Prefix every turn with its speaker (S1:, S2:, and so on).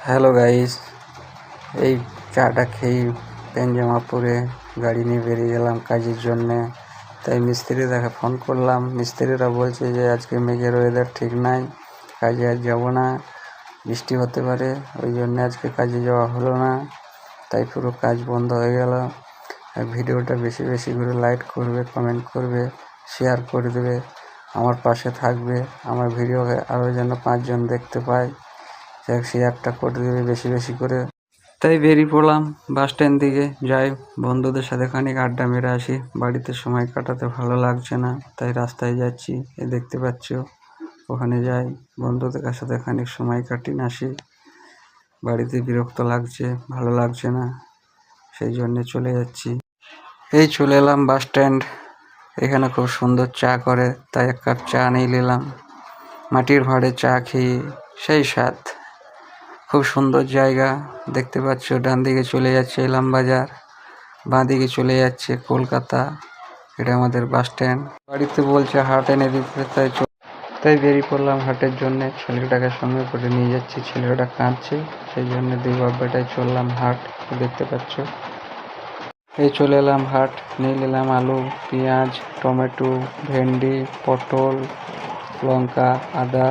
S1: Hello guys, এই চাটা খেয়ে প্যান্ট জামা পরে গাড়ি নিয়ে বেরিয়ে গেলাম কাজের জন্যে। তাই মিস্ত্রিদেরকে ফোন করলাম। মিস্ত্রিরা বলছে যে আজকে মেঘের ওয়েদার ঠিক নাই, কাজে আজ যাবো না, বৃষ্টি হতে পারে, ওই জন্য আজকে কাজে যাওয়া হলো না। তাই পুরো কাজ বন্ধ হয়ে গেল। আর ভিডিওটা বেশি বেশি করে লাইক করবে, কমেন্ট করবে, শেয়ার করে দেবে, আমার পাশে থাকবে। আমার ভিডিওকে আরও যেন 5 জন দেখতে পায়, শেয়ারটা করে দেবে বেশি বেশি করে। তাই বেরিয়ে পড়লাম বাস স্ট্যান্ড দিকে, যাই বন্ধুদের সাথে খানিক আড্ডা মেরে আসি। বাড়িতে সময় কাটাতে ভালো লাগছে না, তাই রাস্তায় যাচ্ছি, এই দেখতে পাচ্ছ। ওখানে যাই, বন্ধুদের সাথে খানিক সময় কাটিয়ে আসি। বাড়িতে বিরক্ত লাগছে, ভালো লাগছে না, সেই জন্যে চলে যাচ্ছি। এই চলে এলাম বাস স্ট্যান্ড। এখানে খুব সুন্দর চা করে, তাই 1 কাপ চা নিয়ে নিলাম। মাটির ভাঁড়ে চা খেয়ে সেই স্বাদ। খুব সুন্দর জায়গা দেখতে পাচ্ছ। ডান দিকে চলে যাচ্ছে ইলামবাজার, বাঁ দিকে চলে যাচ্ছে কলকাতা। এটা আমাদের বাস স্ট্যান্ড। বাড়িতে বলছে হাট এনে দিতে, তাই বেরিয়ে পড়লাম হাটের জন্য। ছেলেটাকে সঙ্গে করে নিয়ে যাচ্ছি, ছেলেটা কাঁদছে, সেই জন্য 2 বাপ বেটায় চললাম হাট। দেখতে পাচ্ছ, এই চলে এলাম হাট। নিয়ে নিলাম আলু, পেঁয়াজ, টমেটো, ভেন্ডি, পটল, লঙ্কা, আদা।